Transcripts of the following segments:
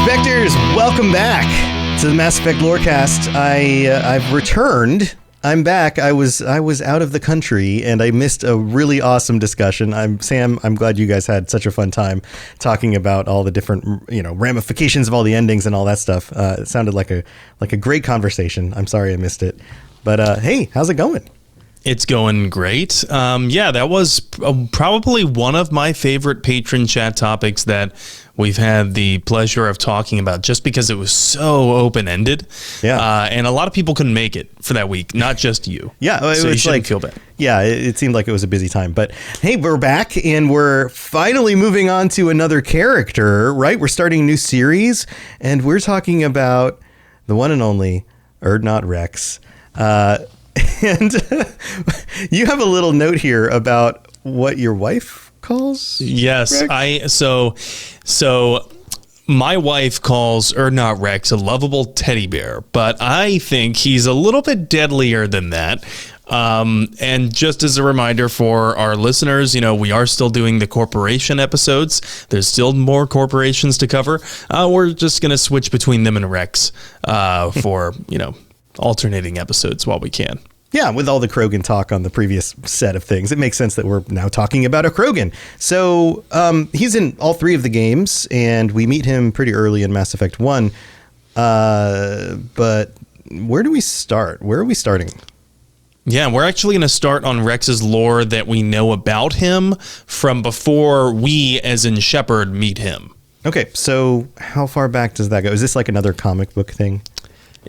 Spectres, welcome back to the Mass Effect Lorecast. I've returned. I'm back. I was out of the country and I missed a really awesome discussion. Sam, I'm glad you guys had such a fun time talking about all the different, ramifications of all the endings and all that stuff. It sounded like a great conversation. I'm sorry I missed it. But hey, how's it going? It's going great. That was probably one of my favorite patron chat topics that we've had the pleasure of talking about, just because it was so open-ended. Yeah. And a lot of people couldn't make it for that week, not just you. Yeah. So you shouldn't feel bad. Yeah, it seemed like it was a busy time. But hey, we're back and we're finally moving on to another character, right? We're starting a new series and we're talking about the one and only Urdnot Wrex. And you have a little note here about what your wife calls Yes, Wrex? So my wife calls Urdnot Wrex a lovable teddy bear, but I think he's a little bit deadlier than that. And just as a reminder for our listeners, we are still doing the corporation episodes. There's still more corporations to cover. We're just going to switch between them and Wrex for, alternating episodes while we can. Yeah, with all the Krogan talk on the previous set of things, it makes sense that we're now talking about a Krogan. So he's in all three of the games, and we meet him pretty early in Mass Effect 1. But where do we start? Where are we starting? Yeah, we're actually going to start on Wrex's lore that we know about him from before we, as in Shepard, meet him. Okay, so how far back does that go? Is this like another comic book thing?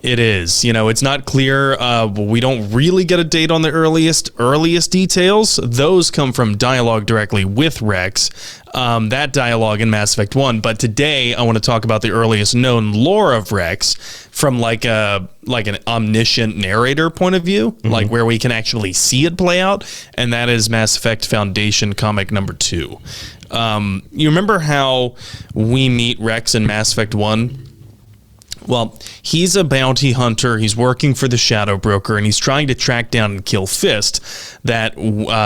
It is. It's not clear. We don't really get a date on the earliest details. Those come from dialogue directly with Wrex. That dialogue in Mass Effect 1. But today, I want to talk about the earliest known lore of Wrex from like an omniscient narrator point of view, like where we can actually see it play out. And that is Mass Effect Foundation comic number 2. You remember how we meet Wrex in Mass Effect 1? Well, he's a bounty hunter. He's working for the Shadow Broker, and he's trying to track down and kill Fist, that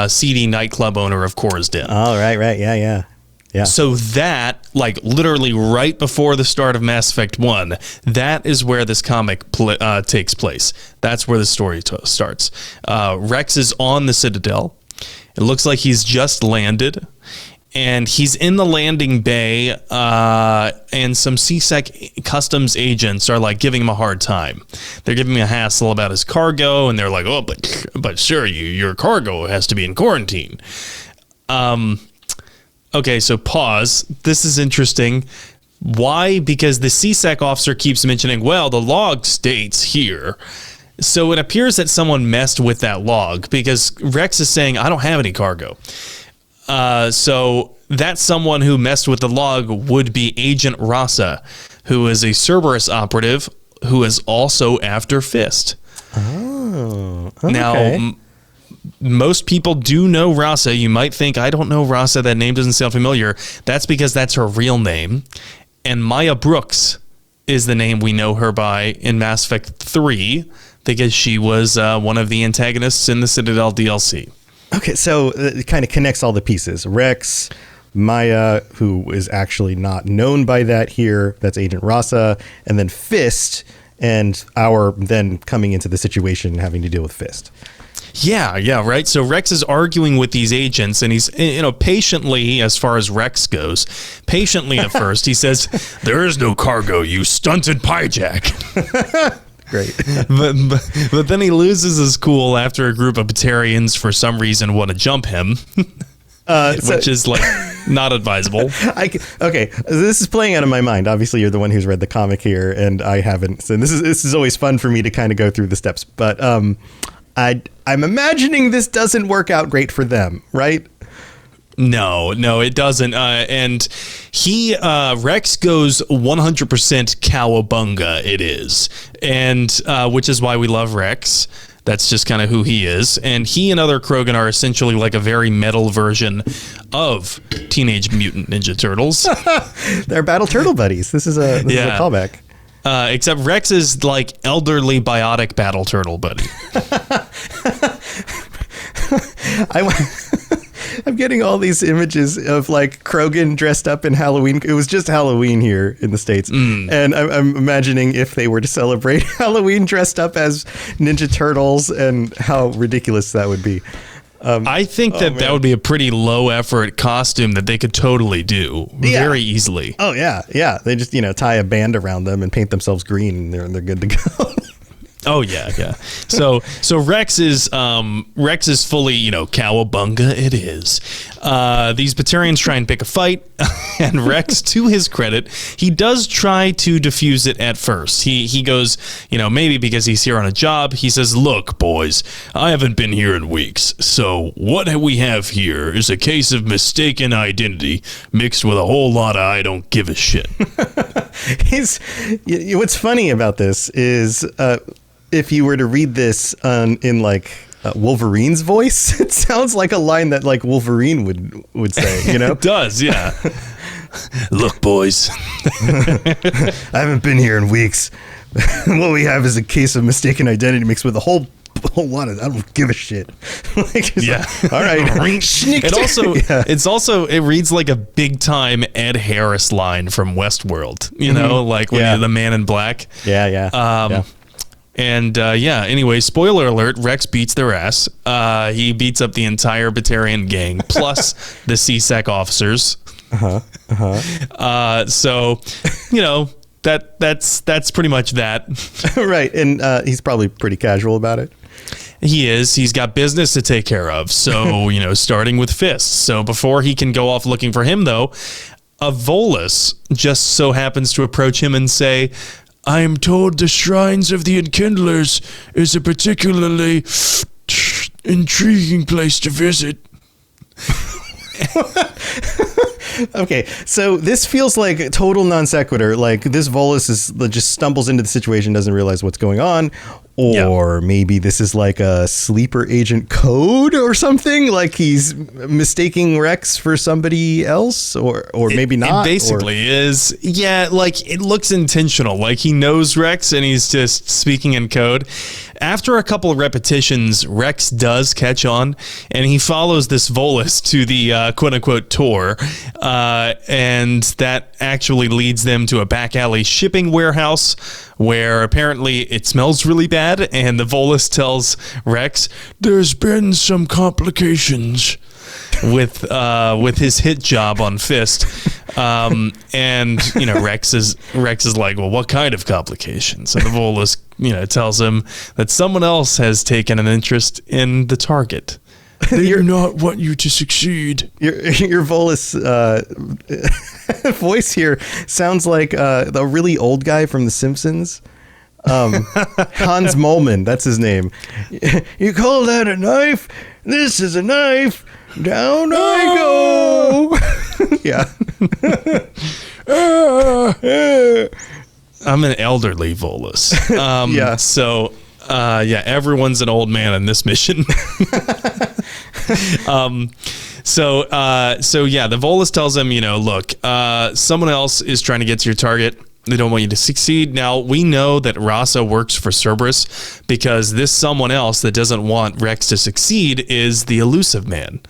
seedy nightclub owner of Coruscant. Oh, right. Yeah. So that, literally right before the start of Mass Effect 1, that is where this comic takes place. That's where the story starts. Wrex is on the Citadel. It looks like he's just landed. And he's in the landing bay, and some CSEC customs agents are giving him a hard time. They're giving him a hassle about his cargo, and they're like, "Oh, but sure, your cargo has to be in quarantine." Okay, so pause. This is interesting. Why? Because the CSEC officer keeps mentioning, "Well, the log states here." So it appears that someone messed with that log, because Wrex is saying, "I don't have any cargo." So that someone who messed with the log would be Agent Rasa, who is a Cerberus operative who is also after Fist. Oh, okay. Now, most people do know Rasa. You might think, I don't know Rasa. That name doesn't sound familiar. That's because that's her real name. And Maya Brooks is the name we know her by in Mass Effect 3, because she was one of the antagonists in the Citadel DLC. Okay, so it kind of connects all the pieces. Wrex, Maya, who is actually not known by that here, that's Agent Rasa, and then Fist, and our then coming into the situation having to deal with Fist. Yeah, right? So Wrex is arguing with these agents, and he's, patiently, as far as Wrex goes, patiently at first, he says, "There is no cargo, you stunted pyjack." Great. but then he loses his cool after a group of Batarians for some reason want to jump him, which is not advisable. Okay, this is playing out of my mind. Obviously, you're the one who's read the comic here, and I haven't. So this is always fun for me to kind of go through the steps. But I'm imagining this doesn't work out great for them, right? No, it doesn't. And Wrex goes 100% cowabunga, it is. And which is why we love Wrex. That's just kind of who he is. And he and other Krogan are essentially like a very metal version of Teenage Mutant Ninja Turtles. They're battle turtle buddies. This is a callback. Except Wrex is like elderly biotic battle turtle buddy. I'm getting all these images of like Krogan dressed up in Halloween. It was just Halloween here in the States. And I'm imagining if they were to celebrate Halloween dressed up as Ninja Turtles and how ridiculous that would be. I think that would be a pretty low effort costume that they could totally do very easily. Oh yeah. Yeah. They just, tie a band around them and paint themselves green and they're good to go. Oh yeah. So Wrex is fully, cowabunga it is. These Batarians try and pick a fight, and Wrex, to his credit, he does try to defuse it at first. He goes, maybe because he's here on a job, he says, "Look, boys, I haven't been here in weeks, so what we have here is a case of mistaken identity mixed with a whole lot of I don't give a shit." What's funny about this is, if you were to read this in like Wolverine's voice, it sounds like a line that like Wolverine would say, It does, yeah. "Look, boys, I haven't been here in weeks. What we have is a case of mistaken identity mixed with a whole lot of I don't give a shit." Yeah. All right. It reads like a big time Ed Harris line from Westworld, like when you're the Man in Black. Yeah. And anyway, spoiler alert, Wrex beats their ass. He beats up the entire Batarian gang, plus the CSEC officers. So, that's pretty much that. Right, and he's probably pretty casual about it. He is. He's got business to take care of. So, starting with fists. So before he can go off looking for him, though, a Volus just so happens to approach him and say, "I am told the Shrines of the Enkindlers is a particularly intriguing place to visit." Okay, so this feels like a total non sequitur. Like this Volus just stumbles into the situation, doesn't realize what's going on. Or maybe this is like a sleeper agent code or something. Like he's mistaking Wrex for somebody else, or maybe not. It basically is. Yeah, like it looks intentional. Like he knows Wrex and he's just speaking in code. After a couple of repetitions, Wrex does catch on, and he follows this Volus to the quote-unquote tour, and that actually leads them to a back alley shipping warehouse where apparently it smells really bad, and the Volus tells Wrex, "There's been some complications with his hit job on Fist." And Wrex is like, "Well, what kind of complications?" And the Volus tells him that someone else has taken an interest in the target. "They do not want you to succeed." Your Volus voice here sounds like the really old guy from The Simpsons. Hans Moleman, that's his name. "You call that a knife? This is a knife. Down I go." Yeah. I'm an elderly Volus. Yeah. So, everyone's an old man in this mission. The Volus tells him, "Look, someone else is trying to get to your target. They don't want you to succeed." Now, we know that Rasa works for Cerberus because this someone else that doesn't want Wrex to succeed is the Elusive Man.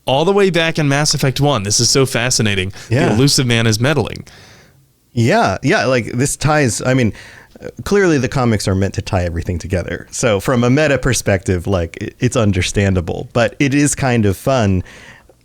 All the way back in Mass Effect 1, this is so fascinating. Yeah. The Elusive Man is meddling. Yeah, like this ties, clearly the comics are meant to tie everything together. So from a meta perspective, like it's understandable, but it is kind of fun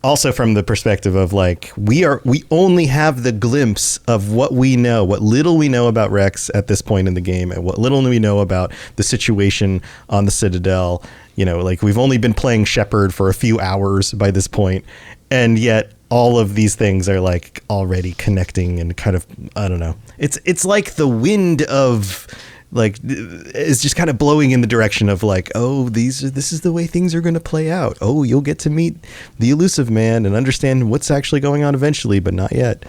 also from the perspective of like, we only have the glimpse of what we know, what little we know about Wrex at this point in the game, and what little we know about the situation on the Citadel. Like we've only been playing Shepard for a few hours by this point, and yet all of these things are like already connecting and kind of, I don't know. It's like the wind of like is just kind of blowing in the direction of like, oh, this is the way things are going to play out. Oh, you'll get to meet the Elusive Man and understand what's actually going on eventually, but not yet.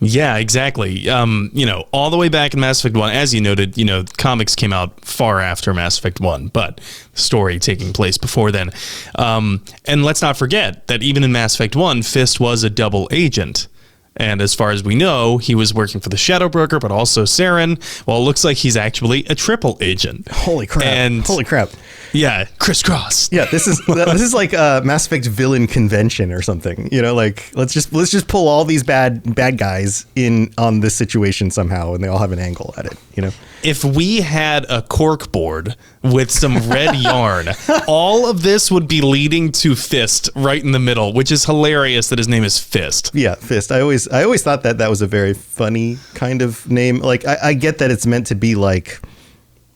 Yeah, exactly. All the way back in Mass Effect 1, as you noted, comics came out far after Mass Effect 1, but story taking place before then. And let's not forget that even in Mass Effect 1, Fist was a double agent. And as far as we know, he was working for the Shadow Broker, but also Saren. Well, it looks like he's actually a triple agent. Holy crap. Holy crap. Yeah, crisscross. Yeah, this is like a Mass Effect villain convention or something. You know, like let's just pull all these bad guys in on this situation somehow, and they all have an angle at it. You know, if we had a cork board with some red yarn, all of this would be leading to Fist right in the middle, which is hilarious that his name is Fist. Yeah, Fist. I always thought that was a very funny kind of name. Like I get that it's meant to be like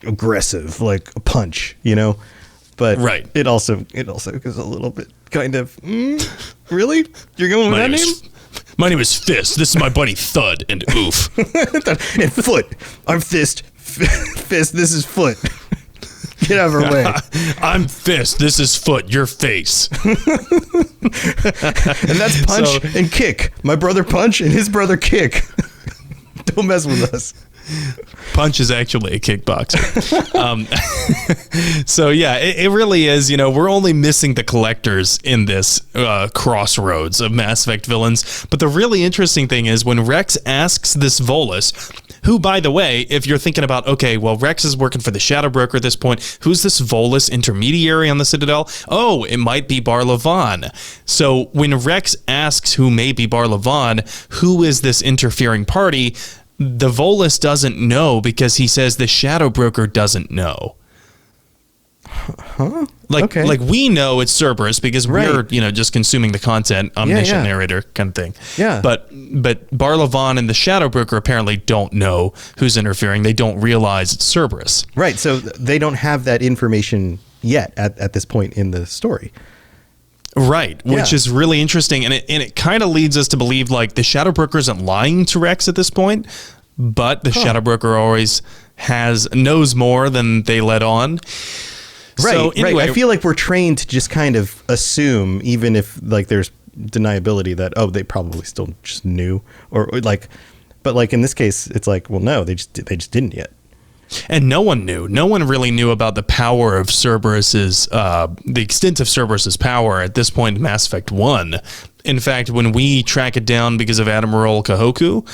aggressive, like a punch, you know, but right. It also is a little bit kind of really, you're going with that name? My name is Fist. This is my buddy Thud and Oof. And Foot. I'm Fist. Fist. This is Foot. Get out of our way. I'm Fist. This is Foot. Your face. And that's Punch and Kick. My brother Punch and his brother Kick. Don't mess with us. Punch is actually a kickboxer. So yeah, it really is. You know, we're only missing the collectors in this crossroads of Mass Effect villains. But the really interesting thing is when Wrex asks this Volus, who, by the way, if you're thinking about, okay, well, Wrex is working for the Shadow Broker at this point. Who's this Volus intermediary on the Citadel? Oh, it might be Bar Levon. So when Wrex asks who may be Bar Levon, who is this interfering party? The Volus doesn't know because he says the Shadow Broker doesn't know. Huh? Like we know it's Cerberus because we're, you know, just consuming the content, omniscient narrator kind of thing. Yeah. But Bar Levon and the Shadow Broker apparently don't know who's interfering. They don't realize it's Cerberus. Right. So they don't have that information yet at this point in the story. Right, which is really interesting, and it kind of leads us to believe like the Shadow Broker isn't lying to Wrex at this point, but the Shadow Broker always knows more than they let on. Right, so, anyway, right. I feel like we're trained to just kind of assume, even if like there's deniability that they probably still just knew, or like, but like in this case, it's like, well, no, they just didn't yet. And no one knew. No one really knew about the power of Cerberus's, the extent of Cerberus's power at this point in Mass Effect 1. In fact, when we track it down because of Admiral Kahoku,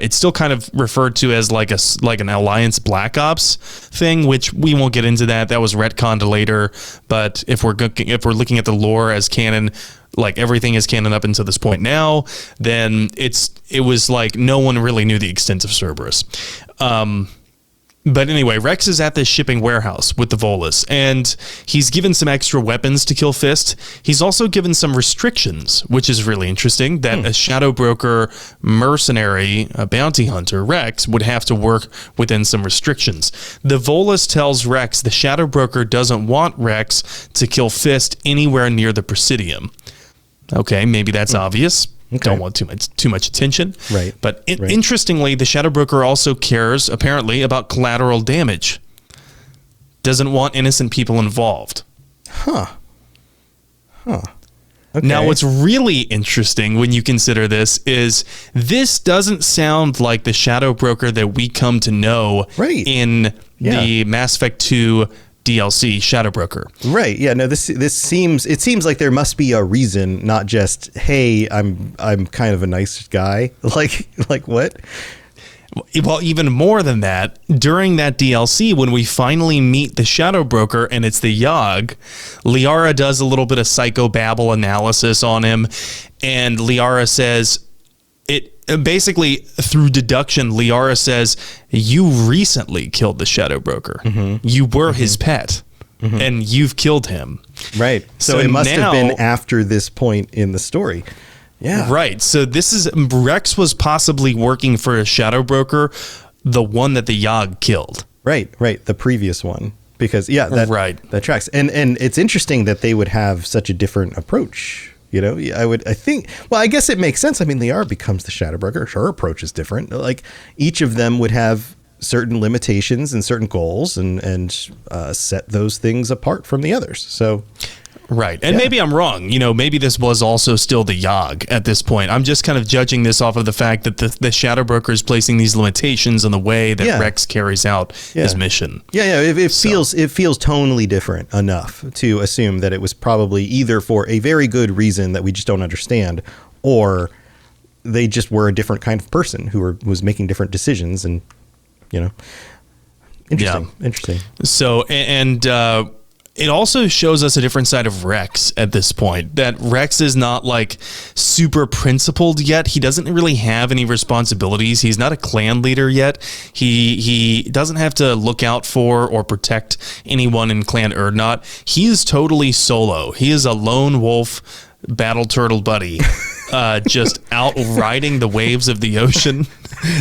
it's still kind of referred to as like an Alliance Black Ops thing, which we won't get into that. That was retconned later. But if we're looking at the lore as canon, like everything is canon up until this point now, then it was like no one really knew the extent of Cerberus. But anyway, Wrex is at this shipping warehouse with the Volus, and he's given some extra weapons to kill Fist. He's also given some restrictions, which is really interesting, that a Shadow Broker mercenary, a bounty hunter, Wrex, would have to work within some restrictions. The Volus tells Wrex the Shadow Broker doesn't want Wrex to kill Fist anywhere near the Presidium. Okay, maybe that's obvious. Okay. Don't want too much attention. Right. But interestingly, the Shadow Broker also cares, apparently, about collateral damage. Doesn't want innocent people involved. Okay. Now, what's really interesting when you consider this is this doesn't sound like the Shadow Broker that we come to know in the Mass Effect 2 DLC Shadow Broker. Right. Yeah. No. This seems like there must be a reason, not just hey, I'm kind of a nice guy. Like what? Well, even more than that, during that DLC, when we finally meet the Shadow Broker and it's the Yogg, Liara does a little bit of psychobabble analysis on him, and Liara says basically, through deduction, Liara says, you recently killed the Shadow Broker. Mm-hmm. You were his pet, and you've killed him. Right. So it must have been after this point in the story. Yeah. Right. So Wrex was possibly working for a Shadow Broker, the one that the Yogg killed. Right. The previous one. Because, that tracks. And it's interesting that they would have such a different approach. You know, I guess it makes sense. I mean, Liara becomes the Shadow Broker. Her approach is different. Like each of them would have certain limitations and certain goals and set those things apart from the others. So. Right. And maybe I'm wrong. You know, maybe this was also still the Yogg at this point. I'm just kind of judging this off of the fact that the Shadow Broker is placing these limitations on the way that Wrex carries out his mission. Yeah. It feels tonally different enough to assume that it was probably either for a very good reason that we just don't understand, or they just were a different kind of person who was making different decisions, and interesting. So and it also shows us a different side of Wrex at this point, that Wrex is not like super principled yet. He doesn't really have any responsibilities. He's not a clan leader yet. He doesn't have to look out for or protect anyone in Clan Urdnot. He is totally solo. He is a lone wolf battle turtle buddy, just out riding the waves of the ocean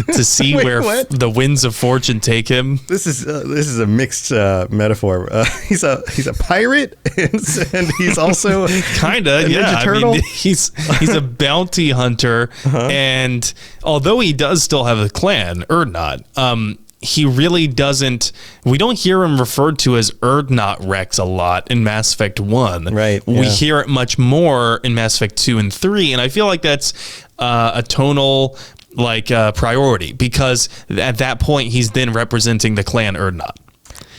to see where the winds of fortune take him. This is a mixed metaphor. He's a pirate and he's also kinda, yeah. I mean, he's a bounty hunter, and although he does still have a clan, Urdnot, he really doesn't. We don't hear him referred to as Urdnot Wrex a lot in Mass Effect 1. Right. We hear it much more in Mass Effect 2 and 3, and I feel like that's a tonal priority, because at that point he's then representing the clan Urdnot.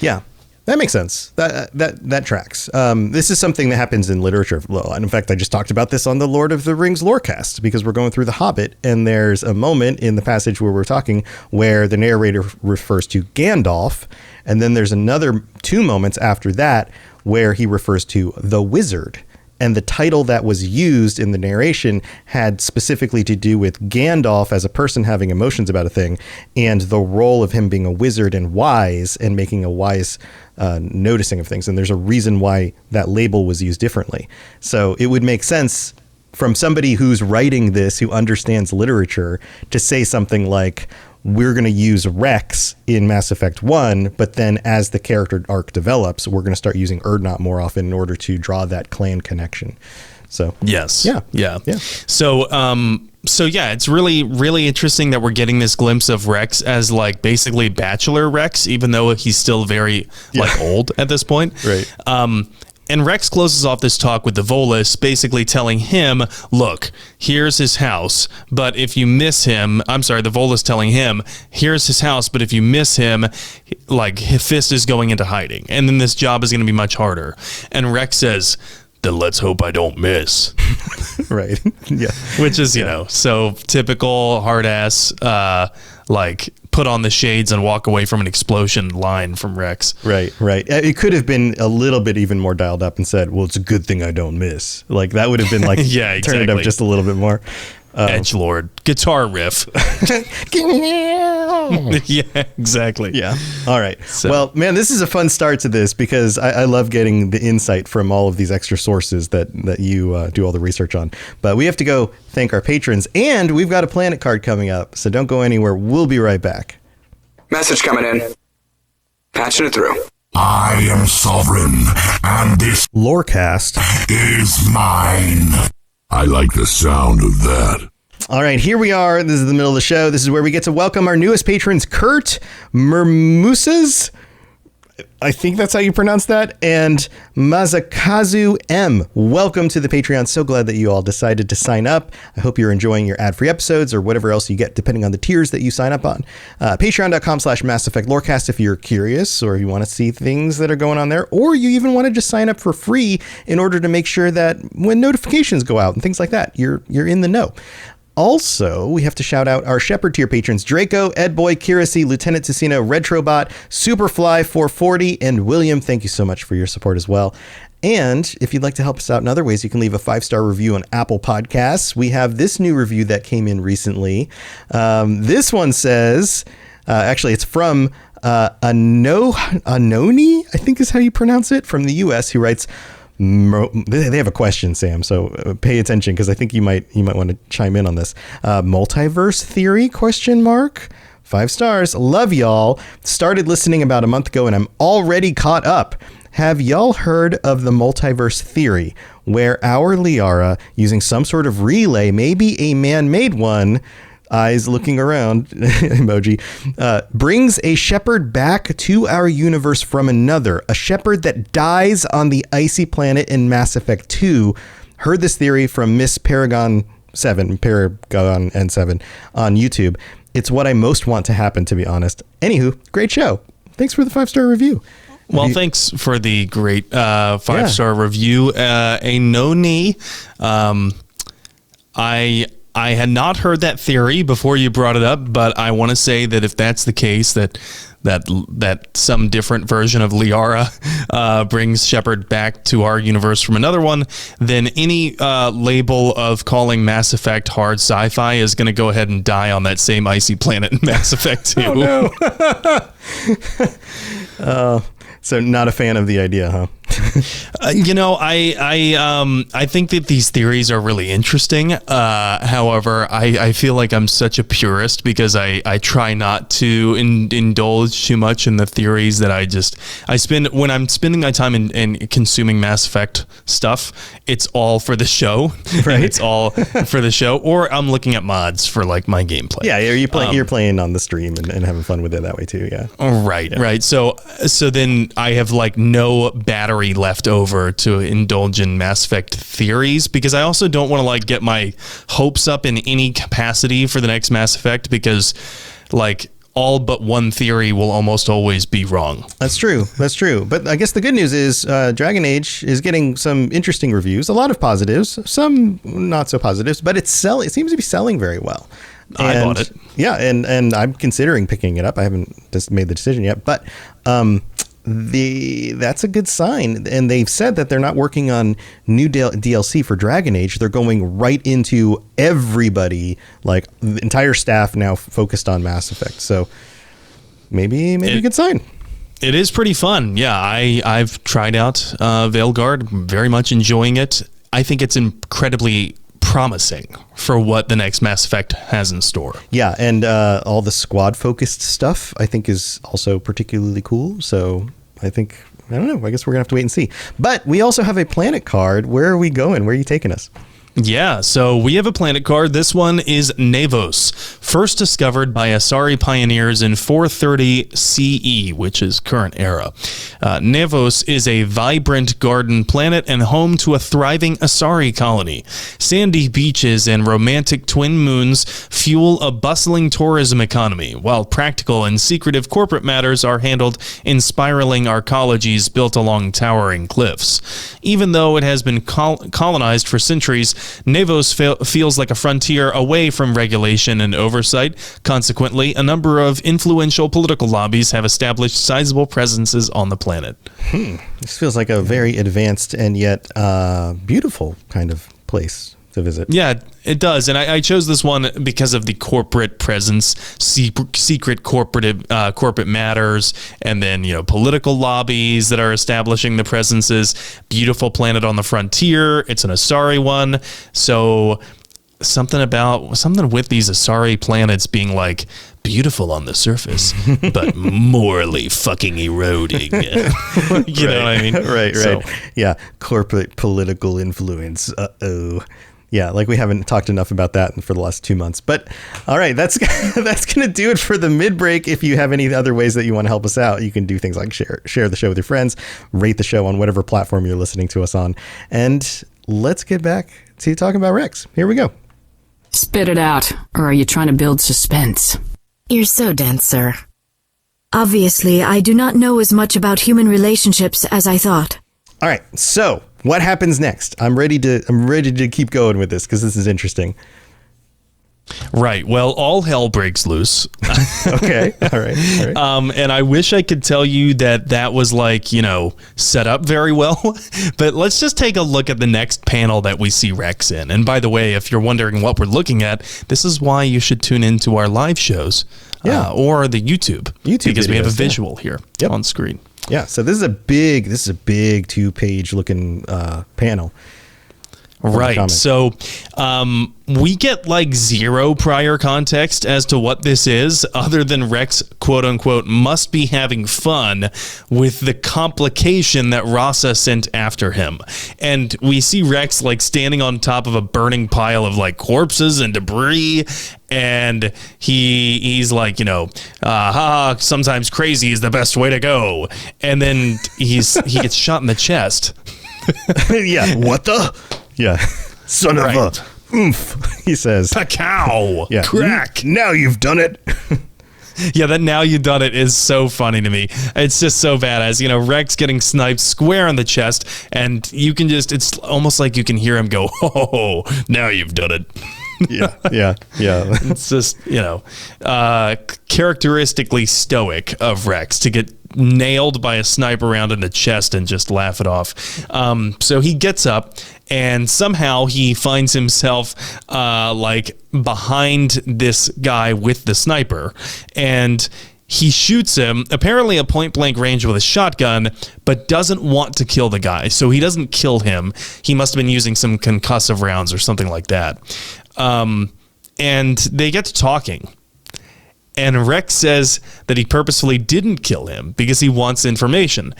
Yeah. That makes sense. That tracks. This is something that happens in literature. Well, in fact, I just talked about this on the Lord of the Rings lorecast, because we're going through The Hobbit, and there's a moment in the passage where we're talking where the narrator refers to Gandalf, and then there's another 2 moments after that where he refers to the wizard. And the title that was used in the narration had specifically to do with Gandalf as a person having emotions about a thing, and the role of him being a wizard and wise, and making a wise noticing of things. And there's a reason why that label was used differently. So it would make sense from somebody who's writing this, who understands literature, to say something like, we're going to use Wrex in Mass Effect 1, but then as the character arc develops, we're going to start using Urdnot more often in order to draw that clan connection. So yes. Yeah. So yeah, it's really, really interesting that we're getting this glimpse of Wrex as basically bachelor Wrex, even though he's still very old at this point. Right. And Wrex closes off this talk with the Volus, basically telling him, look, here's his house, but if you miss him, the Volus telling him, here's his house, but if you miss him, his fist is going into hiding, and then this job is going to be much harder. And Wrex says, then let's hope I don't miss. Right. Yeah. Which is, so typical hard ass, put on the shades and walk away from an explosion line from Wrex. Right. It could have been a little bit even more dialed up and said, well, it's a good thing I don't miss. That would have been yeah, exactly. Turn it up just a little bit more. Edgelord guitar riff. Yeah, exactly. Yeah. All right. So. Well, man, this is a fun start to this, because I love getting the insight from all of these extra sources that you do all the research on. But we have to go thank our patrons, and we've got a planet card coming up, so don't go anywhere. We'll be right back. Message coming in. Patching it through. I am sovereign, and this Lorecast is mine. I like the sound of that. All right, here we are. This is the middle of the show. This is where we get to welcome our newest patrons, Kurt Mermusas. I think that's how you pronounce that. And Mazakazu M. Welcome to the Patreon. So glad that you all decided to sign up. I hope you're enjoying your ad-free episodes or whatever else you get, depending on the tiers that you sign up on. Patreon.com/Mass Effect Lorecast if you're curious, or you want to see things that are going on there, or you even want to just sign up for free in order to make sure that when notifications go out and things like that, you're in the know. Also, we have to shout out our Shepard tier patrons, Draco, Edboy, Kirasi, Lieutenant Ticino, Retrobot, Superfly440, and William. Thank you so much for your support as well. And if you'd like to help us out in other ways, you can leave a 5-star review on Apple Podcasts. We have this new review that came in recently. This one says, actually, it's from Anoni, I think is how you pronounce it, from the U.S., who writes, they have a question, Sam, so pay attention, because I think you might want to chime in on this. Multiverse theory, ? 5 stars. Love y'all. Started listening about a month ago and I'm already caught up. Have y'all heard of the multiverse theory, where our Liara, using some sort of relay, maybe a man-made one, eyes looking around emoji, brings a Shepard back to our universe from another, a Shepard that dies on the icy planet in Mass Effect 2. Heard this theory from Miss Paragon N7 on YouTube. It's what I most want to happen, to be honest. Anywho, great show. Thanks for the 5-star review. Well, thanks for the great 5-star review. Anoni, I had not heard that theory before you brought it up, but I want to say that if that's the case, that some different version of Liara brings Shepard back to our universe from another one, then any label of calling Mass Effect hard sci-fi is going to go ahead and die on that same icy planet in Mass Effect 2. Oh, no. So not a fan of the idea, huh? I think that these theories are really interesting. However, I feel like I'm such a purist because I try not to indulge too much in the theories that when I'm spending my time in consuming Mass Effect stuff, it's all for the show. Right. It's all for the show, or I'm looking at mods for like my gameplay. Yeah, you're playing on the stream and having fun with it that way too. Yeah. Right. Yeah. Right. So then I have like no battery left over to indulge in Mass Effect theories, because I also don't want to like get my hopes up in any capacity for the next Mass Effect, because like all but one theory will almost always be wrong. That's true. But I guess the good news is Dragon Age is getting some interesting reviews, a lot of positives, some not so positives, but it seems to be selling very well. I bought it. Yeah, and I'm considering picking it up. I haven't just made the decision yet, but that's a good sign. And they've said that they're not working on new DLC for Dragon Age. They're going right into everybody, like the entire staff now focused on Mass Effect. So maybe a good sign. It is pretty fun. Yeah, I've tried out Veilguard, very much enjoying it. I think it's incredibly promising for what the next Mass Effect has in store. Yeah, and all the squad focused stuff I think is also particularly cool. So I don't know, I guess we're gonna have to wait and see. But we also have a planet card. Where are we going? Where are you taking us? Yeah, so we have a planet card. This one is Nevos, first discovered by Asari pioneers in 430 CE, which is current era. Nevos is a vibrant garden planet and home to a thriving Asari colony. Sandy beaches and romantic twin moons fuel a bustling tourism economy, while practical and secretive corporate matters are handled in spiraling arcologies built along towering cliffs. Even though it has been colonized for centuries, Nevos feels like a frontier away from regulation and oversight. Consequently, a number of influential political lobbies have established sizable presences on the planet. This feels like a very advanced and yet beautiful kind of place to visit. Yeah, it does. And I chose this one because of the corporate presence, secret corporate matters, and then, political lobbies that are establishing the presences. Beautiful planet on the frontier. It's an Asari one. So something with these Asari planets being like beautiful on the surface, but morally fucking eroding. You know what I mean? Right. So, yeah. Corporate political influence. Uh-oh. Yeah, like we haven't talked enough about that for the last 2 months. But all right, that's going to do it for the mid-break. If you have any other ways that you want to help us out, you can do things like share the show with your friends, rate the show on whatever platform you're listening to us on. And let's get back to talking about Wrex. Here we go. Spit it out, or are you trying to build suspense? You're so dense, sir. Obviously, I do not know as much about human relationships as I thought. All right, so what happens next? I'm ready to keep going with this because this is interesting. Right. Well, all hell breaks loose. Okay. All right. And I wish I could tell you that was like, set up very well. But let's just take a look at the next panel that we see Wrex in. And by the way, if you're wondering what we're looking at, this is why you should tune into our live shows. Yeah. Or the YouTube because videos, we have a visual here on screen. Yeah, so this is a big 2-page looking panel. Right. So we get like zero prior context as to what this is, other than Wrex, quote unquote, must be having fun with the complication that Rasa sent after him. And we see Wrex like standing on top of a burning pile of like corpses and debris. And he's like, sometimes crazy is the best way to go. And then he gets shot in the chest. Yeah. What the? Yeah. Son of a oomph, he says. Pacow. Yeah. Crack. Now you've done it. Yeah, that now you've done it is so funny to me. It's just so badass. Wrex getting sniped square on the chest, and you can it's almost like you can hear him go, oh, now you've done it. Yeah. It's just, characteristically stoic of Wrex to get nailed by a sniper round in the chest and just laugh it off. So he gets up and somehow he finds himself behind this guy with the sniper, and he shoots him, apparently at point blank range with a shotgun, but doesn't want to kill the guy. So he doesn't kill him. He must have been using some concussive rounds or something like that. And they get to talking. And Wrex says that he purposefully didn't kill him because he wants information.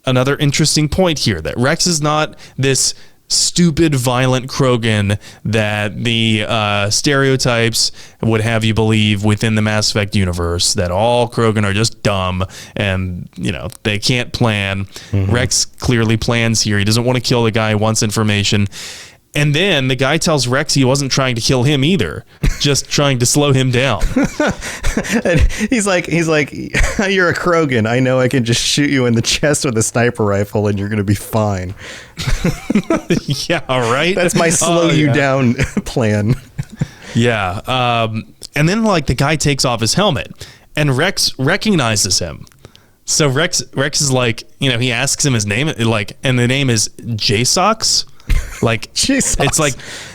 Another interesting point here, that Wrex is not this stupid, violent Krogan that the stereotypes would have you believe within the Mass Effect universe, that all Krogan are just dumb and, they can't plan. Wrex clearly plans here. He doesn't want to kill the guy, he wants information. And then the guy tells Wrex he wasn't trying to kill him either, just trying to slow him down. And he's like, you're a Krogan. I know I can just shoot you in the chest with a sniper rifle and you're going to be fine. Yeah, right? That's my slow you down plan. Yeah. And then the guy takes off his helmet and Wrex recognizes him. So Wrex is he asks him his name, and the name is J-Sox. J-Sox.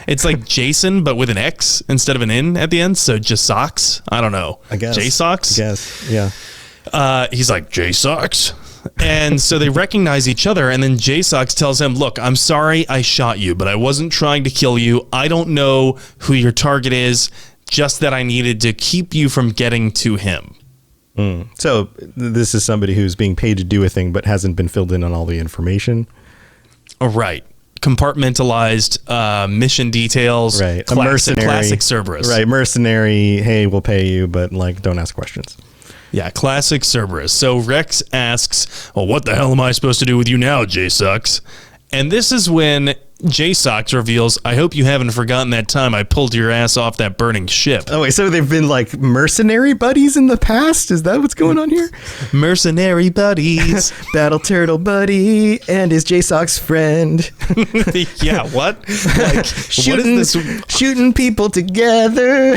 It's like Jason, but with an X instead of an N at the end. So just socks. I don't know. I guess. J-Sox. Yes. Yeah. He's like, J-Sox. And so they recognize each other. And then J-Sox tells him, look, I'm sorry I shot you, but I wasn't trying to kill you. I don't know who your target is, just that I needed to keep you from getting to him. So this is somebody who's being paid to do a thing, but hasn't been filled in on all the information. Right. Compartmentalized mission details. Right. A mercenary. Classic Cerberus. Right. Mercenary. Hey, we'll pay you, but don't ask questions. Yeah. Classic Cerberus. So Wrex asks, well, what the hell am I supposed to do with you now, J-Sox? And this is when J-Sox reveals, I hope you haven't forgotten that time I pulled your ass off that burning ship. Oh, wait, so they've been mercenary buddies in the past? Is that what's going on here? Mercenary buddies. Battle turtle buddy and his J-Sox friend. Yeah, what? Shooting, what is this? Shooting people together.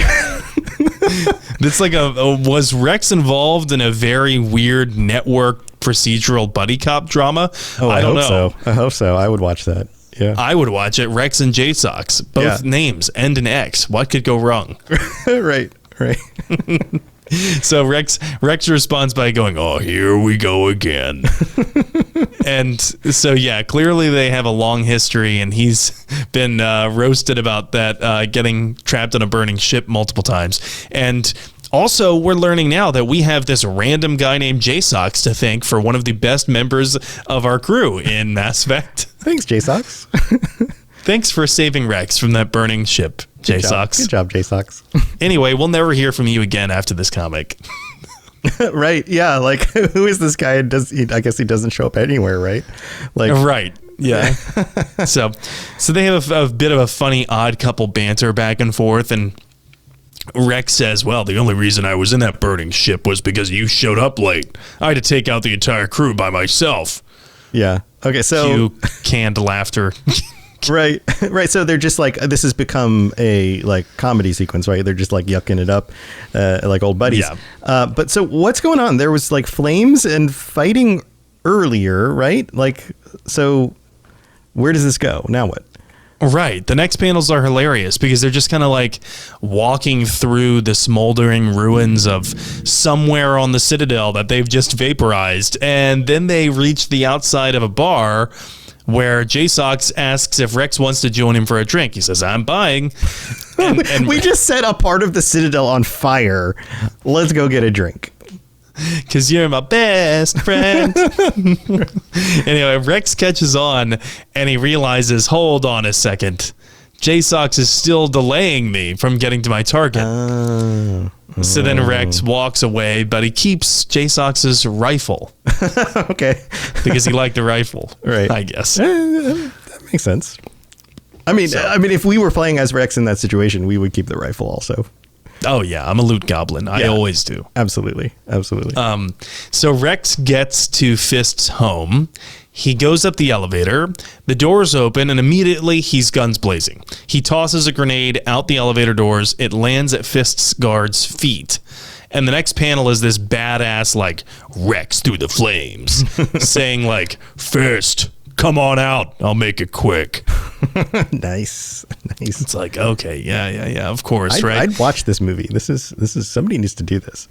It's was Wrex involved in a very weird network procedural buddy cop drama? Oh, I don't hope know. So. I hope so. I would watch that. Yeah, I would watch it. Wrex and J-Sox, both names end in X. What could go wrong? Right. So Wrex responds by going, "Oh, here we go again." And so clearly they have a long history, and he's been roasted about that, getting trapped on a burning ship multiple times. And also, we're learning now that we have this random guy named J-Sox to thank for one of the best members of our crew in Mass Effect. Thanks, J-Sox. Thanks for saving Wrex from that burning ship, J-Sox. Good job, J-Sox. Anyway, we'll never hear from you again after this comic. Right, yeah, who is this guy? I guess he doesn't show up anywhere, right? Right, yeah. So they have a bit of a funny odd couple banter back and forth, and Wrex says, well, the only reason I was in that burning ship was because you showed up late. I had to take out the entire crew by myself. Yeah. Okay, so... Cue canned laughter. Right. So they're just this has become a comedy sequence, right? They're just yucking it up, like old buddies. Yeah. But so what's going on? There was flames and fighting earlier, right? So where does this go? Now what? Right. The next panels are hilarious because they're just kind of walking through the smoldering ruins of somewhere on the Citadel that they've just vaporized. And then they reach the outside of a bar where J-Sox asks if Wrex wants to join him for a drink. He says, I'm buying. And we just set a part of the Citadel on fire. Let's go get a drink. Because you're my best friend. Anyway, Wrex catches on and he realizes, hold on a second. J-Sox is still delaying me from getting to my target. So then Wrex walks away, but he keeps J-Sox's rifle. Okay. Because he liked the rifle. Right. I guess. That makes sense. I mean, if we were playing as Wrex in that situation, we would keep the rifle also. Oh yeah, I'm a loot goblin. I always do. Absolutely. So Wrex gets to Fist's home. He goes up the elevator. The doors open, and immediately he's guns blazing. He tosses a grenade out the elevator doors. It lands at Fist's guard's feet. And the next panel is this badass, like, Wrex through the flames, saying, like, Fist, come on out. I'll make it quick. Nice. It's like, okay, yeah, of course, right? I'd watch this movie. This is somebody needs to do this.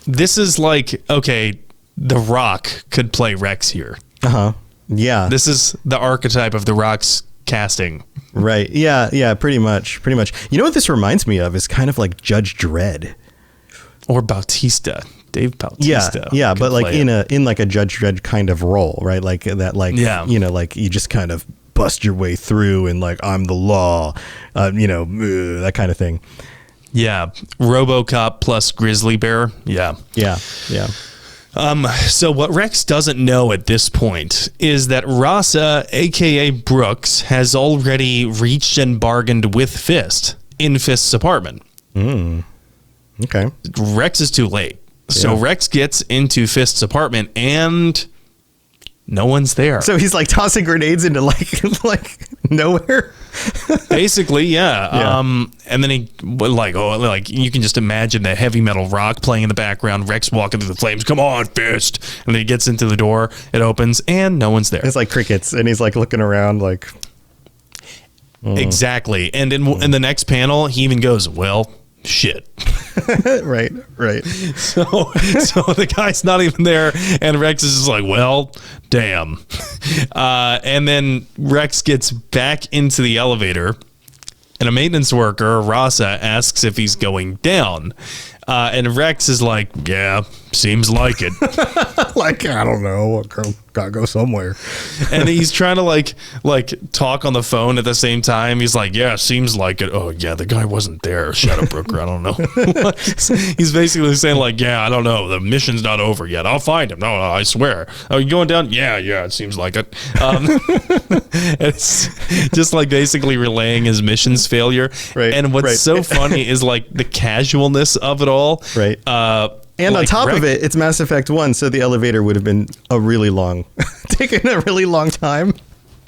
This is like, okay, The Rock could play Wrex here. Uh-huh. Yeah. This is the archetype of The Rock's casting. Right. Yeah, pretty much. You know what this reminds me of is kind of like Judge Dredd. Or Bautista. Dave Bautista. Yeah, but like in like a Judge Dredd kind of role, right? Like that, like, you know, like you just kind of bust your way through and like, I'm the law, you know, that kind of thing. Yeah. RoboCop plus Grizzly Bear. Yeah. So what Wrex doesn't know at this point is that Rasa, aka Brooks, has already reached and bargained with Fist in Fist's apartment. Okay. Wrex is too late. So Wrex gets into Fist's apartment and no one's there. So he's like tossing grenades into like nowhere. Basically, yeah. And then he like you can just imagine the heavy metal rock playing in the background. Wrex walking through the flames. Come on, Fist! And then he gets into the door. It opens and no one's there. It's like crickets, and he's like looking around like. Exactly. And in the next panel, he even goes, "Well, shit." Right. So the guy's not even there, and Wrex is just like, well, damn. And then Wrex gets back into the elevator, and a maintenance worker, Rasa, asks if he's going down. And Wrex is like, yeah, seems like it. Like, I don't know, gotta go somewhere. And he's trying to like talk on the phone at the same time. He's like, yeah, seems like it. Oh yeah, the guy wasn't there. Shadowbrooker, I don't know. He's basically saying like, yeah, I don't know. The mission's not over yet. I'll find him. No, I swear. Are you going down? Yeah, it seems like it. It's just like basically relaying his mission's failure. Right. And what's so funny is like the casualness of it all. Right. And like on top of it, it's Mass Effect 1, so the elevator would have been taken a really long time.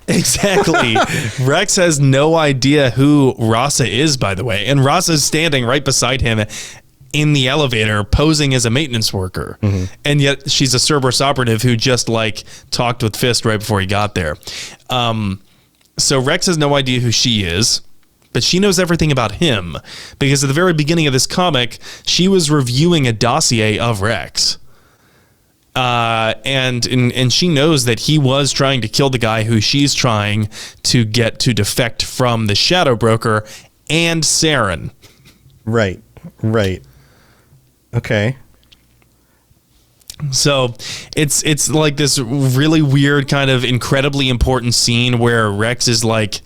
Exactly. Wrex has no idea who Rasa is, by the way. And Rasa's standing right beside him in the elevator, posing as a maintenance worker. Mm-hmm. And yet she's a Cerberus operative who just like talked with Fist right before he got there. So Wrex has no idea who she is. But she knows everything about him because at the very beginning of this comic, she was reviewing a dossier of Wrex. And she knows that he was trying to kill the guy who she's trying to get to defect from the Shadow Broker and Saren. Right. Okay. So it's like this really weird kind of incredibly important scene where Wrex is like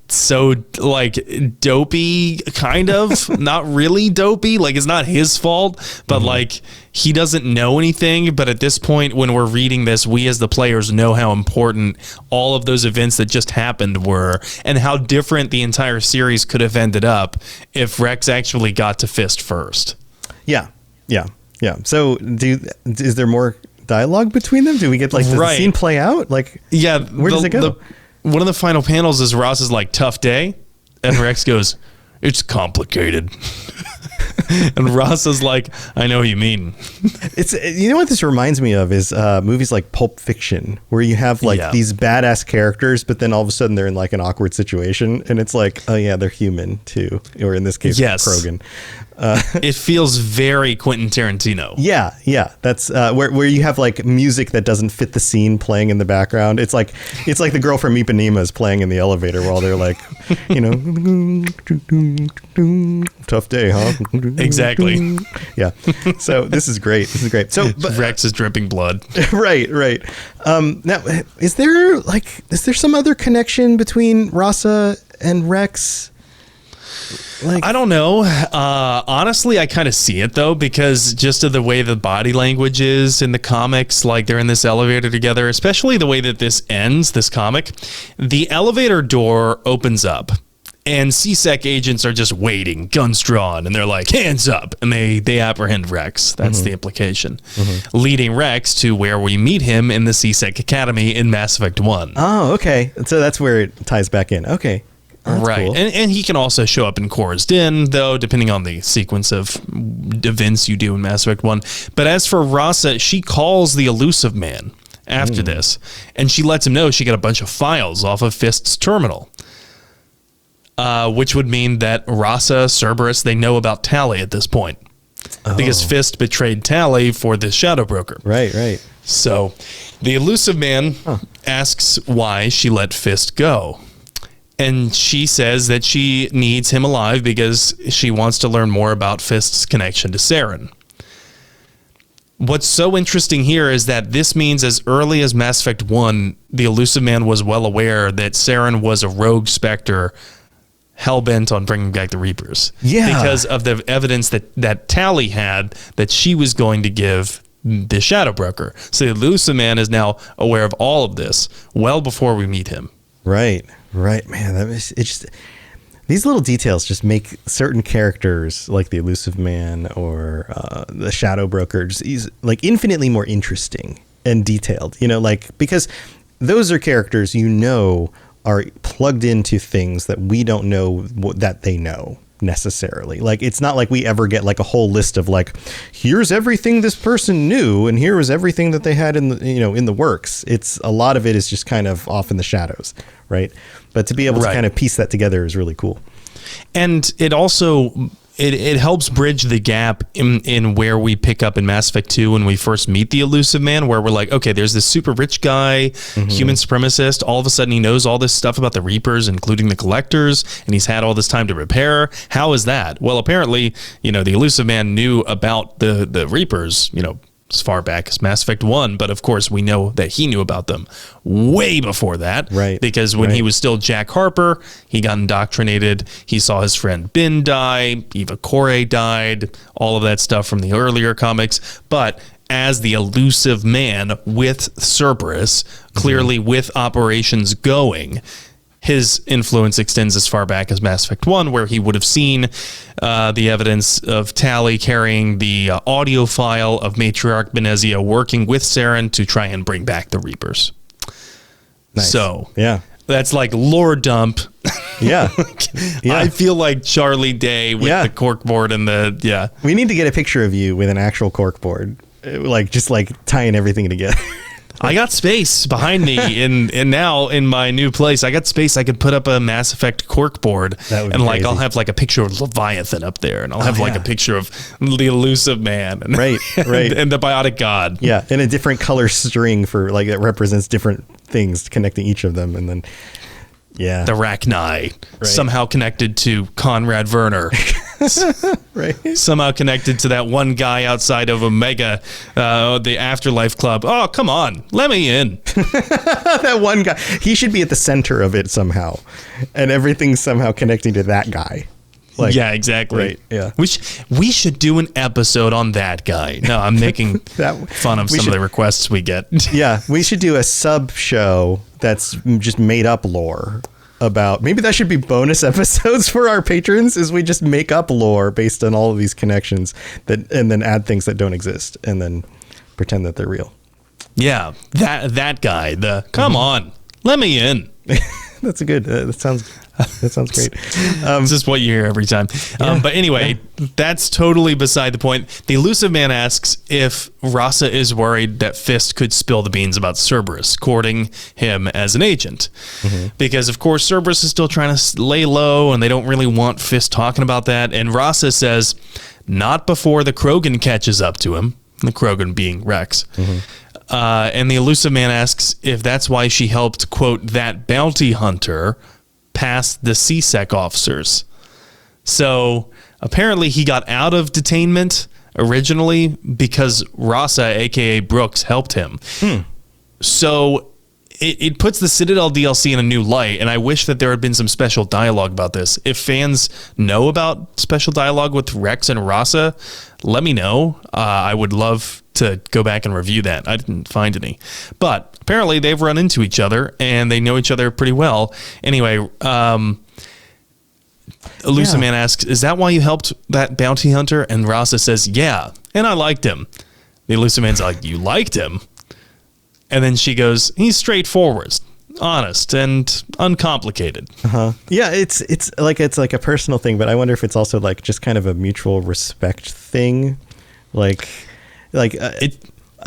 so like dopey, kind of not really dopey, like it's not his fault, but like he doesn't know anything. But at this point when we're reading this, we as the players know how important all of those events that just happened were and how different the entire series could have ended up if Wrex actually got to Fist first. Yeah. So is there more dialogue between them? Do we get like the scene play out? Like, yeah, where does it go? One of the final panels is Ross is like, tough day. And Wrex goes, it's complicated. And Ross is like, I know what you mean. You know what this reminds me of is movies like Pulp Fiction, where you have like these badass characters, but then all of a sudden they're in like an awkward situation. And it's like, oh yeah, they're human too. Or in this case, Krogan. It feels very Quentin Tarantino. Yeah. That's where you have like music that doesn't fit the scene playing in the background. It's like the girl from Ipanema is playing in the elevator while they're like, you know, tough day, huh? Exactly. Yeah. So this is great. So Wrex is dripping blood. Right. Now, is there some other connection between Rasa and Wrex? Like, I don't know. Honestly, I kind of see it though, because just of the way the body language is in the comics, like they're in this elevator together, especially the way that this ends, this comic, the elevator door opens up And CSEC agents are just waiting, guns drawn, and they're like, hands up. And they apprehend Wrex. That's the implication. Leading Wrex to where we meet him in the CSEC Academy in Mass Effect 1. Oh, okay. So that's where it ties back in. Okay. Oh, that's right. cool. And he can also show up in Korra's Den, though, depending on the sequence of events you do in Mass Effect 1. But as for Rasa, she calls the Elusive Man after this, and she lets him know she got a bunch of files off of Fist's terminal. Which would mean that Rasa, Cerberus, they know about Tali at this point. Because Fist betrayed Tali for the Shadow Broker. Right. So the Elusive Man asks why she let Fist go. And she says that she needs him alive because she wants to learn more about Fist's connection to Saren. What's so interesting here is that this means as early as Mass Effect 1, the Elusive Man was well aware that Saren was a rogue Spectre hell-bent on bringing back the Reapers. Yeah. Because of the evidence that Tali had that she was going to give the Shadow Broker. So the Elusive Man is now aware of all of this well before we meet him. Right. Man, it's just these little details just make certain characters like the Elusive Man or the Shadow Broker just like infinitely more interesting and detailed. Because those are characters are plugged into things that we don't know that they know necessarily. Like, it's not like we ever get like a whole list of like, here's everything this person knew and here was everything that they had in the works. It's a lot of it is just kind of off in the shadows, right? But to be able to kind of piece that together is really cool. And it also it helps bridge the gap in where we pick up in Mass Effect 2 when we first meet the Elusive Man, where we're like, okay, there's this super rich guy, human supremacist. All of a sudden he knows all this stuff about the Reapers, including the Collectors, and he's had all this time to prepare. How is that? Well, apparently, the Elusive Man knew about the Reapers, as far back as Mass Effect 1, but of course we know that he knew about them way before that. Right. Because when he was still Jack Harper, he got indoctrinated. He saw his friend Ben die, Eva Corey died, all of that stuff from the earlier comics. But as the Elusive Man with Cerberus, clearly with operations going, his influence extends as far back as Mass Effect 1, where he would have seen the evidence of Tali carrying the audio file of Matriarch Benezia working with Saren to try and bring back the Reapers. Nice. So, yeah, that's like lore dump. Yeah. I feel like Charlie Day with the corkboard and We need to get a picture of you with an actual corkboard, just tying everything together. I got space behind me and now in my new place, I got space. I could put up a Mass Effect corkboard and crazy. I'll have like a picture of Leviathan up there and I'll have like a picture of the Elusive Man and, right. and the Biotic God. Yeah. And a different color string for that represents different things connecting each of them. And then, the Rachni, somehow connected to Conrad Werner. Right. Somehow connected to that one guy outside of Omega, the Afterlife Club. Oh, come on. Let me in. That one guy. He should be at the center of it somehow. And everything's somehow connecting to that guy. Yeah, exactly. Right, yeah. We should do an episode on that guy. No, I'm making fun of some of the requests we get. Yeah, we should do a sub show that's just made up lore about. Maybe that should be bonus episodes for our patrons. Is we just make up lore based on all of these connections and then add things that don't exist and then pretend that they're real. Yeah, that guy. Come on, let me in. That's a good. That sounds great. This is what you hear every time. But anyway, that's totally beside the point. The Elusive Man asks if Rasa is worried that Fist could spill the beans about Cerberus, courting him as an agent. Because, of course, Cerberus is still trying to lay low, and they don't really want Fist talking about that. And Rasa says, not before the Krogan catches up to him, the Krogan being Wrex. And the Elusive Man asks if that's why she helped, quote, that bounty hunter past the CSEC officers. So apparently he got out of detainment originally because Rasa, a.k.a. Brooks, helped him. So it puts the Citadel DLC in a new light, and I wish that there had been some special dialogue about this. If fans know about special dialogue with Wrex and Rasa, let me know. I would love to go back and review that. I didn't find any. But apparently they've run into each other, and they know each other pretty well. Anyway, Elusive Man asks, is that why you helped that bounty hunter? And Rasa says, yeah, and I liked him. The Elusive Man's like, you liked him? And then she goes, he's straightforward, honest, and uncomplicated. Yeah, it's like a personal thing, but I wonder if it's also like just kind of a mutual respect thing.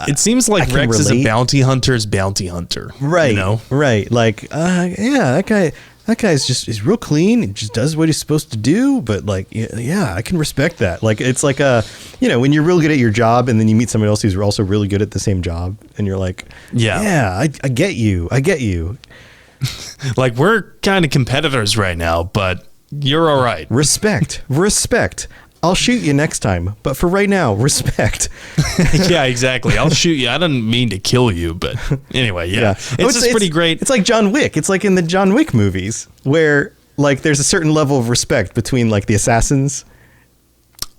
It seems like Wrex is a bounty hunter's bounty hunter. Right. You know? Right. Like, yeah, that guy's he's real clean and just does what he's supposed to do. But like, yeah, I can respect that. Like, it's like when you're real good at your job and then you meet somebody else who's also really good at the same job and you're like, I get you. I get you. Like, we're kind of competitors right now, but you're all right. Respect. I'll shoot you next time, but for right now, respect. Yeah, exactly. I'll shoot you. I didn't mean to kill you, but anyway, yeah. It's pretty great. It's like John Wick. It's like in the John Wick movies where like there's a certain level of respect between like the assassins.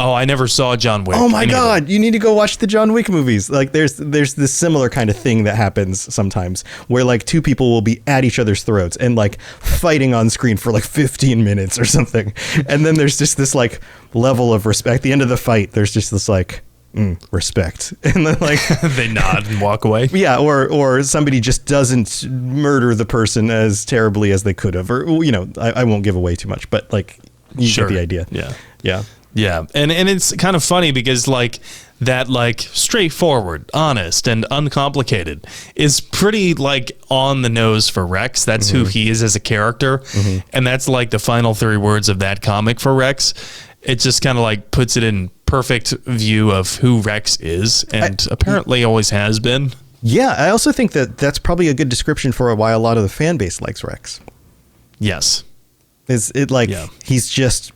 Oh, I never saw John Wick. Oh my God, you need to go watch the John Wick movies. Like there's this similar kind of thing that happens sometimes where like two people will be at each other's throats and like fighting on screen for like 15 minutes or something. And then there's just this like level of respect. At the end of the fight, there's just this like respect. And then like they nod and walk away. Yeah, or somebody just doesn't murder the person as terribly as they could have. Or I won't give away too much, but like you get the idea. Yeah. Yeah. Yeah, and it's kind of funny because like that like straightforward, honest, and uncomplicated is pretty like on the nose for Wrex. That's who he is as a character, and that's like the final 3 words of that comic for Wrex. It just kind of like puts it in perfect view of who Wrex is, and apparently always has been. Yeah, I also think that that's probably a good description for why a lot of the fan base likes Wrex. Yes, he's just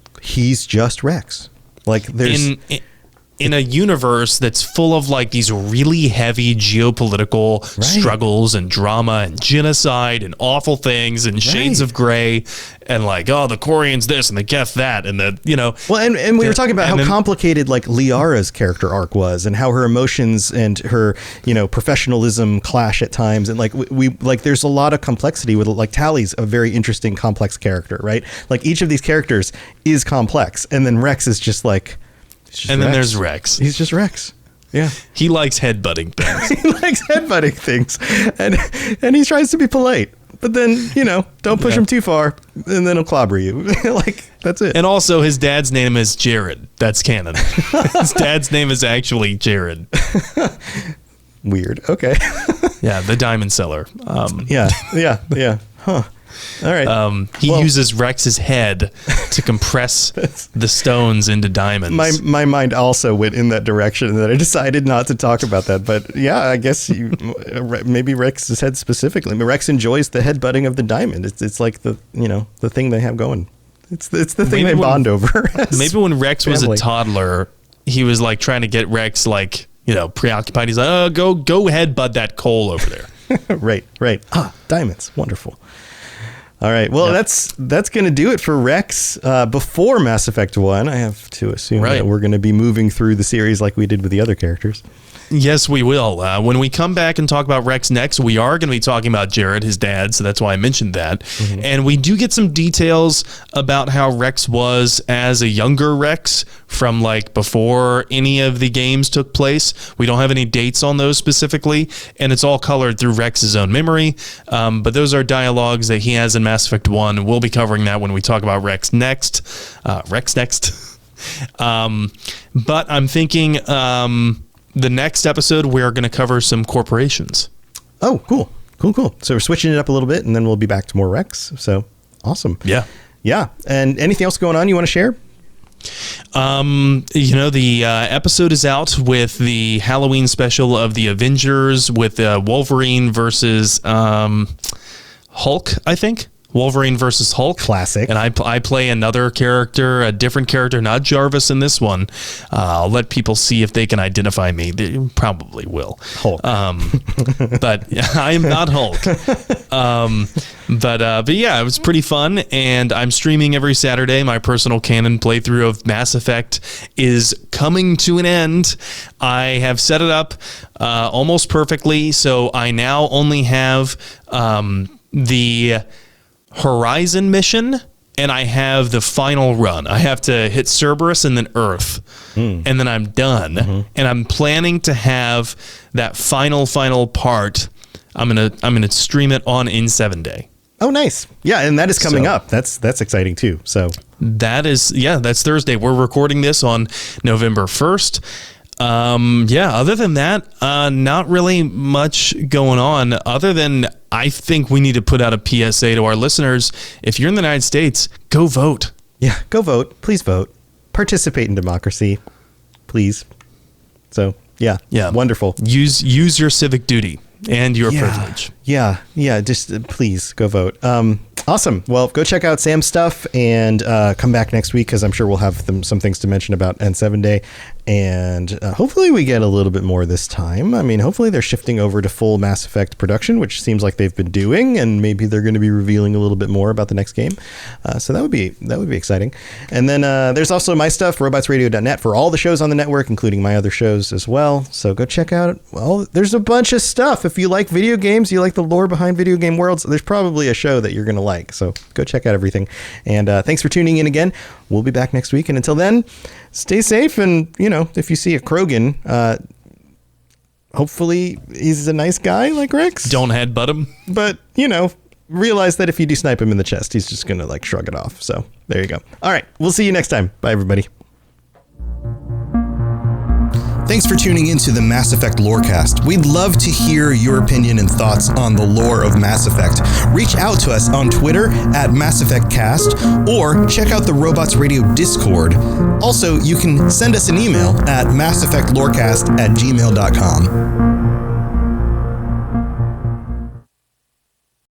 Wrex. Like there's in a universe that's full of like these really heavy geopolitical struggles and drama and genocide and awful things and shades of gray and like, oh, the Quarians this and the Geth that and and we were talking about how complicated like Liara's character arc was and how her emotions and her professionalism clash at times, and like we like there's a lot of complexity with like Tally's a very interesting complex character, right? Like each of these characters is complex, and then Wrex is just like. And then there's Wrex. He's just Wrex. Yeah. He likes headbutting things. He likes headbutting things. And he tries to be polite. But then, don't push him too far, and then he'll clobber you. Like, that's it. And also, his dad's name is Jared. That's canon. His dad's name is actually Jared. Weird. Okay. Yeah, the diamond seller. Yeah. Huh. All right. He uses Rex's head to compress the stones into diamonds. My mind also went in that direction, and I decided not to talk about that. But yeah, I guess maybe Rex's head specifically. I mean, Wrex enjoys the headbutting of the diamond. It's like the thing they have going. It's the thing they bond over. Maybe when Wrex was a toddler, he was like trying to get Wrex like preoccupied. He's like, oh, go headbutt that coal over there. Right. Diamonds, wonderful. All right. Well, that's going to do it for Wrex. Before Mass Effect 1, I have to assume that we're going to be moving through the series like we did with the other characters. Yes, we will. When we come back and talk about Wrex next, we are going to be talking about Jared, his dad, so that's why I mentioned that. Mm-hmm. And we do get some details about how Wrex was as a younger Wrex from like before any of the games took place. We don't have any dates on those specifically, and it's all colored through Rex's own memory. But those are dialogues that he has in Mass Effect 1. We'll be covering that when we talk about Wrex next. But I'm thinking... the next episode, we're going to cover some corporations. Oh, cool. So we're switching it up a little bit, and then we'll be back to more Wrex. So awesome. Yeah. And anything else going on you want to share? The episode is out with the Halloween special of the Avengers with Wolverine versus Hulk, I think. Wolverine versus Hulk. Classic. And I play another character, a different character, not Jarvis in this one. I'll let people see if they can identify me. They probably will. Hulk. But I am not Hulk. But yeah, it was pretty fun. And I'm streaming every Saturday. My personal canon playthrough of Mass Effect is coming to an end. I have set it up almost perfectly. So I now only have the Horizon mission and I have the final run. I have to hit Cerberus and then Earth, and then I'm done. And I'm planning to have that final part. I'm gonna stream it on In7 Day. Oh, nice. Yeah, and that is coming up. That's exciting too. So that's Thursday. We're recording this on November 1st. Other than that, not really much going on other than I think we need to put out a PSA to our listeners. If you're in the United States, go vote. Yeah, go vote. Please vote. Participate in democracy. Please. So, yeah. Wonderful. Use your civic duty and your privilege. Yeah. Just please go vote. Awesome. Well, go check out Sam's stuff and come back next week because I'm sure we'll have some things to mention about N7 Day. And hopefully we get a little bit more this time. I mean, hopefully they're shifting over to full Mass Effect production, which seems like they've been doing, and maybe they're going to be revealing a little bit more about the next game. So that would be exciting. And then there's also my stuff, robotsradio.net, for all the shows on the network, including my other shows as well. So go check out. Well, there's a bunch of stuff. If you like video games, you like the lore behind video game worlds, there's probably a show that you're going to like. So go check out everything. And thanks for tuning in again. We'll be back next week. And until then, stay safe. And, if you see a Krogan, hopefully he's a nice guy like Wrex. Don't headbutt him. But, realize that if you do snipe him in the chest, he's just going to shrug it off. So there you go. All right. We'll see you next time. Bye, everybody. Thanks for tuning into the Mass Effect Lorecast. We'd love to hear your opinion and thoughts on the lore of Mass Effect. Reach out to us on Twitter at Mass Effect Cast, or check out the Robots Radio Discord. Also, you can send us an email at masseffectlorecast@gmail.com.